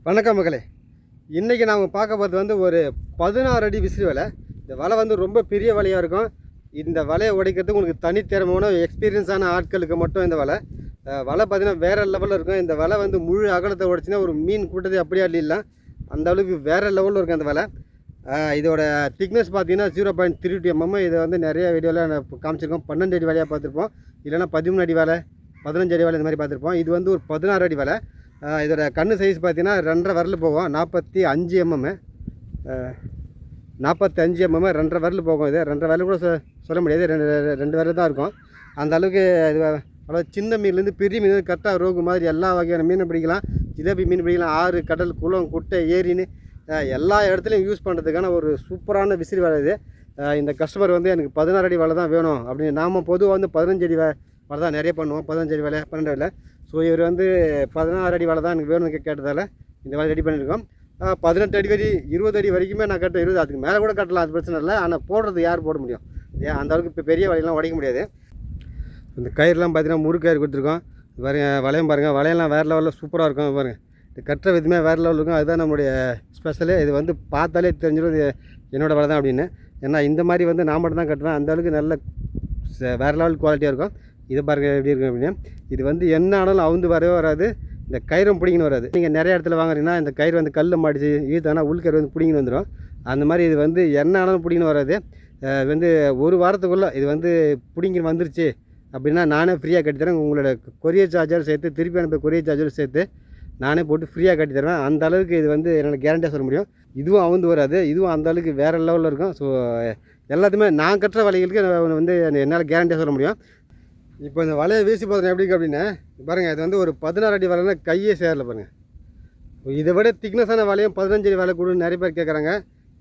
வணக்கம் மகளே. இன்றைக்கி நாம் பார்க்க போகிறது வந்து ஒரு 16 அடி விசிறி வலை. இந்த வலை வந்து ரொம்ப பெரிய வலையாக இருக்கும். இந்த வலையை உடைக்கிறதுக்கு உங்களுக்கு தனித்திறமான எக்ஸ்பீரியன்ஸான ஆட்களுக்கு மட்டும் இந்த வலை பார்த்திங்கன்னா வேறு லெவலில் இருக்கும். இந்த வலை வந்து முழு அகலத்தை உடைச்சின்னா ஒரு மீன் கூட்டத்தை அப்படியே அள்ளிடலாம். அந்த அளவுக்கு வேறு லெவலில் இருக்கும் அந்த வலை. இதோட திக்னஸ் பார்த்தீங்கன்னா 0.32 mm. இதை வந்து நிறைய வீடியோவில் நான் காமிச்சிருக்கோம். 12 அடி வலையாக பார்த்துருப்போம், இல்லைனா 13 அடி வலை, 15 அடி வலை இந்த மாதிரி பார்த்துருப்போம். இது வந்து ஒரு 16 அடி வலை. இதோட கண்ணு சைஸ் பார்த்தீங்கன்னா 2.5 விரல் போகும், 45 mm. 45 mm 2.5 விரல் போகும். இது 2.5 விரல் கூட சொல்ல முடியாது, ரெண்டு விரல் தான் இருக்கும். அந்த அளவுக்கு இது அவ்வளோ சின்ன மீன்லேருந்து பெரிய மீன் கரெக்டாக ரோகு மாதிரி எல்லா வகையான மீன் பிடிக்கலாம். ஜிலேபி மீன் பிடிக்கலாம். ஆறு, கடல், குளம், குட்டை, ஏரின்னு எல்லா இடத்துலையும் யூஸ் பண்ணுறதுக்கான ஒரு சூப்பரான விசிறி வலை இது. இந்த கஸ்டமர் வந்து எனக்கு 16 அடி வலை தான் வேணும் அப்படின்னு. நாம் பொதுவாக வந்து 15 அடி வலை தான் நிறைய பண்ணுவோம், 15 அடி வலை, 12 வலை. ஸோ இவர் வந்து 16 அடி வலை தான் எனக்கு வேணும்னு கேட்டதால் இந்த வலை ரெடி பண்ணியிருக்கோம். 18 அடி வரை 20 அடி வரைக்குமே நான் கட்ட 20, அதுக்கு மேலே கூட கட்டலாம், அது பிரச்சனை இல்லை. ஆனால் போடுறது யார் போட முடியும்? ஏன் அந்த அளவுக்கு இப்போ பெரிய வலையெல்லாம் உடைக்க முடியாது. இந்த கயிறுலாம் பார்த்தீங்கன்னா முறு கயிறு கொடுத்துருக்கோம். பாருங்கள், வலையம் பாருங்கள், வலையெல்லாம் வேறு லெவலில் சூப்பராக இருக்கும். பாருங்கள், இது கட்டுற விதமே வேறு லெவலில் இருக்கும். அதுதான் நம்மளுடைய ஸ்பெஷலு. இது வந்து பார்த்தாலே தெரிஞ்சிடும் இது என்னோடய வலை தான் அப்படின்னு. ஏன்னா இந்த மாதிரி வந்து நான் மட்டும் தான் கட்டுவேன். அந்த அளவுக்கு நல்ல வேறு லெவல் குவாலிட்டியாக இருக்கும். இதை பாருங்கள் எப்படி இருக்கும் அப்படின்னு. இது வந்து என்ன ஆனாலும் அவுந்து வரவே வராது. இந்த கயிறும் பிடிங்கின்னு வராது. நீங்கள் நிறைய இடத்துல வாங்குறீங்கன்னா இந்த கயிறு வந்து கல்லில் மாடிச்சு இழுத்தானா உள்கயிறு வந்து பிடிங்கின்னு வந்துடும். அந்த மாதிரி இது வந்து என்ன ஆனாலும் பிடிங்கின்னு வராது. வந்து ஒரு வாரத்துக்குள்ளே இது வந்து பிடிங்கின்னு வந்துருச்சு அப்படின்னா நானே ஃப்ரீயாக கட்டித்தரேன். உங்களோட கொரியர் சார்ஜர் சேர்த்து, திருப்பி அனுப்ப கொரியர் சார்ஜர் சேர்த்து நானே போட்டு ஃப்ரீயாக கட்டித்தருவேன். அந்த அளவுக்கு இது வந்து என்னால் கேரண்டியாக சொல்ல முடியும். இதுவும் அவுந்து வராது, இதுவும் அந்த அளவுக்கு வேறு லெவலில் இருக்கும். ஸோ எல்லாத்தையுமே நான் கட்டுற வலைகளுக்கு வந்து என்னால் கேரண்டியாக சொல்ல முடியும். இப்போ இந்த வலையை வீசி பார்க்குறேன் எப்படி அப்படின்னா பாருங்கள், இது வந்து ஒரு 16 அடி வலைன்னா கையே சேரல பாருங்கள். இதை விட திக்னஸான வலையும் 15 அடி வலை கூட நிறைய பேர் கேட்குறாங்க.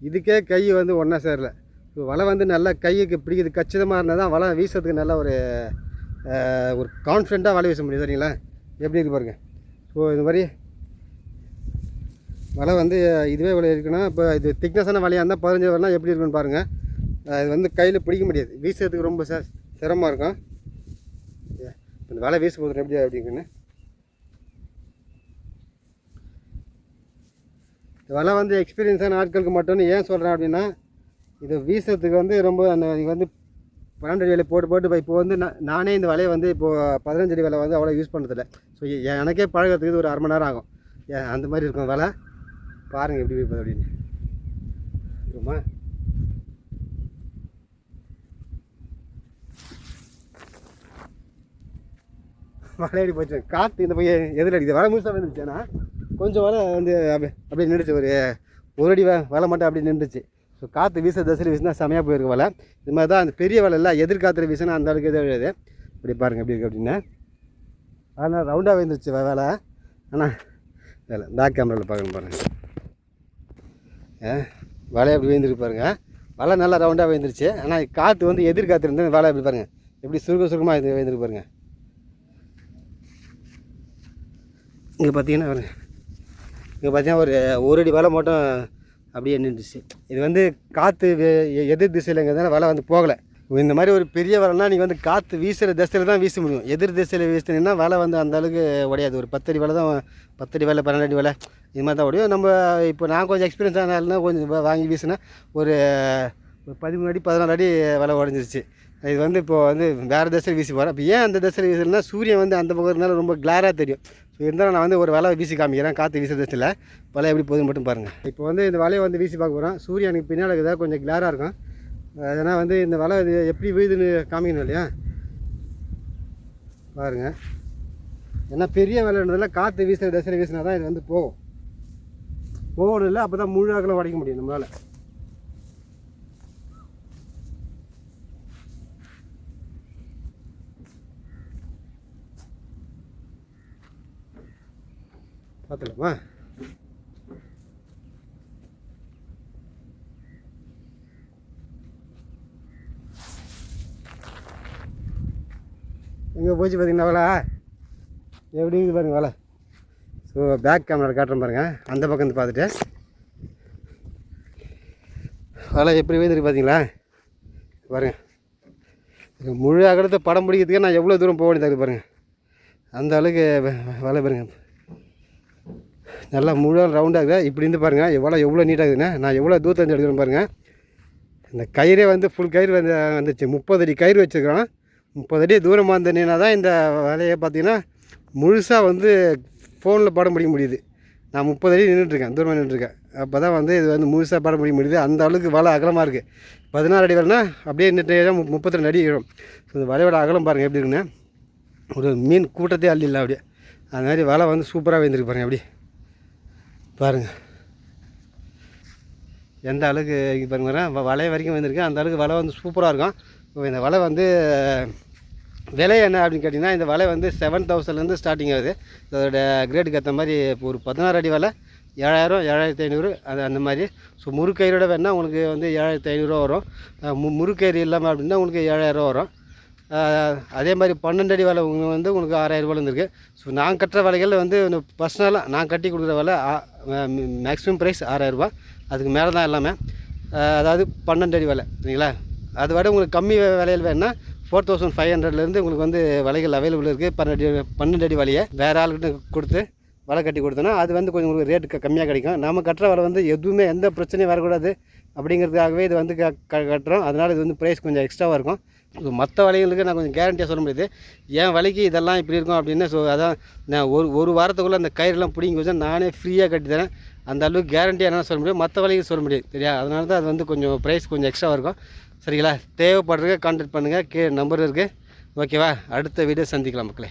இதுக்கே கை வந்து ஒன்றா சேரல. ஸோ வலை வந்து நல்லா கைக்கு பிடிக்கிறது கச்சிதமாக இருந்தால் தான் வலை வீசுறதுக்கு நல்லா ஒரு கான்ஃபிடெண்ட்டாக வலை வீச முடியும். சரிங்களா? எப்படி இருக்குது பாருங்கள். ஸோ இது மாதிரி வலை வந்து இதுவே வலை இருக்குன்னா, இப்போ இது திக்னஸான வலையாக இருந்தால் 15 வரலாம் எப்படி இருக்குன்னு பாருங்கள். இது வந்து கையில் பிடிக்க முடியாது, வீசுறதுக்கு ரொம்ப சிரமமாக இருக்கும். இந்த வலை வீச போதும் எப்படி அப்படிங்குன்னு. இந்த வலை வந்து எக்ஸ்பீரியன்ஸான ஆட்களுக்கு மட்டும்னு ஏன் சொல்கிறேன் அப்படின்னா, இது வீசுறதுக்கு வந்து ரொம்ப நீங்கள் வந்து 12 அடி வலை போட்டு இப்போ வந்து நானே இந்த வலையை வந்து இப்போது 15 அடி வலை வந்து அவ்வளோ யூஸ் பண்ணுறதில்ல. ஸோ எனக்கே பழகிறதுக்கு ஒரு 1/2 மணி நேரம் ஆகும். அந்த மாதிரி இருக்கும் வலை. பாருங்கள் எப்படி வைப்பது அப்படின்னு. இருக்குமா? வலையடி போச்சு, காற்று இந்த போய் எதில் அடிக்குது. வலை முழுசாக வந்துருச்சு. ஏன்னா கொஞ்சம் வலை வந்து அப்படியே நின்றுச்சு, ஒரு அடி வலை மட்டும் அப்படி நின்றுச்சு. ஸோ காற்று வீச தசையில் வீசினா செமையாக போயிருக்கு வலை. இது மாதிரி தான் அந்த பெரிய வலை இல்லை, எதிர்காற்றுல வீசினா அந்த அளவுக்கு எதுவும் எழுது. இப்படி பாருங்கள் எப்படி இருக்குது அப்படின்னு. ஆனால் ரவுண்டாக வந்துருச்சு வலை. ஆனால் வேலை பேக் கேமராவில் பார்க்கணும் பாருங்கள். வலை எப்படி வேந்துருக்கு பாருங்கள். வலை நல்லா ரவுண்டாக வேந்துருச்சு. ஆனால் காற்று வந்து எதிர்காற்று இருந்து வலை எப்படி பாருங்கள் எப்படி சுருக்கமாக இது வேந்துருக்கு பாருங்கள். இங்கே பார்த்தீங்கன்னா ஒரு அடி வலை மட்டும் அப்படியே நின்றுச்சு. இது வந்து காற்று எதிர் திசையிலங்கிறதுனால வலை வந்து போகலை. இந்த மாதிரி ஒரு பெரிய வலைனா நீங்கள் வந்து காற்று வீசுகிற திசையில் தான் வீச முடியும். எதிர் திசையில் வீசினீங்கன்னா வலை வந்து அந்த அளவுக்கு உடையாது. ஒரு 10 அடி வலை தான், 10 அடி வலை, 12 அடி வலை இது மாதிரி தான் உடையும். நம்ம இப்போ நான் கொஞ்சம் எக்ஸ்பீரியன்ஸ் ஆனாலும் கொஞ்சம் வாங்கி வீசினா ஒரு 13 அடி 14 அடி வலை உடஞ்சிருச்சு. இது வந்து இப்போது வந்து வேறு திசையில் வீசி போகிறேன். இப்போ ஏன் அந்த திசையில் வீசலைன்னா சூரியன் வந்து அந்த பக்கம் இருந்தாலும் ரொம்ப கிளாராக தெரியும். ஸோ இருந்தாலும் நான் வந்து ஒரு வலை வீசி காமிக்கிறேன். காற்று வீச திசையில் வலை எப்படி போகுதுன்னு மட்டும் பாருங்கள். இப்போ வந்து இந்த வலையை வந்து வீசி பார்க்க போகிறோம். சூரியனுக்கு பின்னால் இருக்குதா கொஞ்சம் கிளாராக இருக்கும். அதனால் வந்து இந்த வலை இது எப்படி வீதுன்னு காமிக்கணும் இல்லையா? பாருங்கள். ஏன்னா பெரிய வலைன்றதுல காற்று வீசுகிற திசையில் வீசினா தான் இது வந்து போகணும் இல்லை, அப்போ தான் முழு அகலம் உடைக்க முடியும் நம்மளால். பார்த்துலாமா? எங்கே போச்சு பார்த்தீங்கன்னா வலை எப்படி இருக்குது பாருங்கள் வலை. ஸோ பேக் கேமரா காட்டுறேன் பாருங்கள். அந்த பக்கம் வந்து பார்த்துட்டு வலை எப்படி வேந்துருக்கு பார்த்தீங்களா? பாருங்கள், முழு அகலத்தை படம் பிடிக்கிறதுக்கே நான் எவ்வளோ தூரம் போக வேண்டியதாக இருக்குது பாருங்கள். அந்த அளவுக்கு வலை பாருங்கள். நல்லா முழு ரவுண்டாக இருக்குது. இப்படி இருந்து பாருங்கள் எவ்வளோ நீட்டாக இருக்குதுண்ணே. நான் எவ்வளோ தூரத்தை எடுக்கிறேன் பாருங்கள். இந்த கயிறே வந்து ஃபுல் கயிறு வந்துச்சு. 30 அடி கயிறு வச்சுருக்கிறோம். 30 அடி தூரமாக இருந்தேன்னா தான் இந்த வலையை பார்த்திங்கன்னா முழுசாக வந்து ஃபோனில் படம் பிடிக்க முடியுது. நான் 30 அடி நின்றுட்டுருக்கேன், தூரமாக நின்றுட்டுருக்கேன். அப்போ தான் வந்து இது வந்து முழுசாக படம் பிடிக்க முடியுது. அந்த அளவுக்கு வலை அகலமாக இருக்குது. 16 அடி வலைனா அப்படியே நின்று 32 அடி வரும். ஸோ இந்த வலையோட அகலம் பாருங்கள் எப்படி இருக்குன்னு. ஒரு மீன் கூட்டத்தையே அள்ளிடலாம் அப்படியே. அது மாதிரி வலை வந்து சூப்பராக வந்துருக்கு பாருங்கள். அப்படி பாருங்கள் எந்த அளவுக்கு இங்கே பாருங்க வலை வரைக்கும் வந்திருக்கு. அந்த அளவுக்கு வலை வந்து சூப்பராக இருக்கும். இந்த வலை வந்து விலை என்ன அப்படின்னு கேட்டிங்கன்னா, இந்த வலை வந்து 7000லேருந்து ஸ்டார்டிங் ஆகுது. அதோட கிரேடுக்கு ஏற்ற மாதிரி இப்போ ஒரு 16 அடி வலை 7000, 7500 அந்த மாதிரி. ஸோ முறுக்கயிறோட வேணால் உங்களுக்கு வந்து 7500 வரும். முறுக்கயிறு இல்லாமல் அப்படின்னா உங்களுக்கு 7000 வரும். அதே மாதிரி 12 அடி வலை வந்து உங்களுக்கு 6000 இருக்குது. ஸோ நான் கட்டுற வலைகளில் வந்து பர்சனலாக நான் கட்டி கொடுக்குற வலை மேக்ஸிமம் ப்ரைஸ் 6000. அதுக்கு மேலே தான் எல்லாமே. அதாவது 12 அடி வலை சரிங்களா. அதை விட உங்களுக்கு கம்மி விலையில் வேணுன்னா 4500லேருந்து உங்களுக்கு வந்து வலைகள் அவைலபிள் இருக்குது. 12 அடி வலையை வேறு ஆளுக்கிட்ட கொடுத்து வலை கட்டி கொடுத்தோன்னா அது வந்து கொஞ்சம் உங்களுக்கு ரேட்டு கம்மியாக கிடைக்கும். நம்ம கட்டுற வலை வந்து எதுவுமே எந்த பிரச்சனையும் வரக்கூடாது அப்படிங்கிறதுக்காகவே இது வந்து கட்டுறோம். அதனால் இது வந்து ப்ரைஸ் கொஞ்சம் எக்ஸ்ட்ராவாக இருக்கும். மற்ற வலைகளுக்கு நான் கொஞ்சம் கேரண்டியாக சொல்ல முடியாது. என் வலைக்கு இதெல்லாம் இப்படி இருக்கும் அப்படின்னு. ஸோ அதான் நான் ஒரு வாரத்துக்குள்ளே அந்த கயிறுலாம் பிடிங்கி வச்சா நானே ஃப்ரீயாக கட்டி தரேன். அந்த அளவுக்கு கேரண்டியாக என்ன சொல்ல முடியும், மற்ற வலைக்கு சொல்ல முடியாது சரியா. அதனால தான் அது வந்து கொஞ்சம் ப்ரைஸ் கொஞ்சம் எக்ஸ்ட்ராவாக இருக்கும் சரிங்களா. தேவைப்படுறதுக்கு கான்டாக்ட் பண்ணுங்கள். நம்பர் இருக்குது ஓகேவா. அடுத்த வீடியோ சந்திக்கலாம் மக்களே.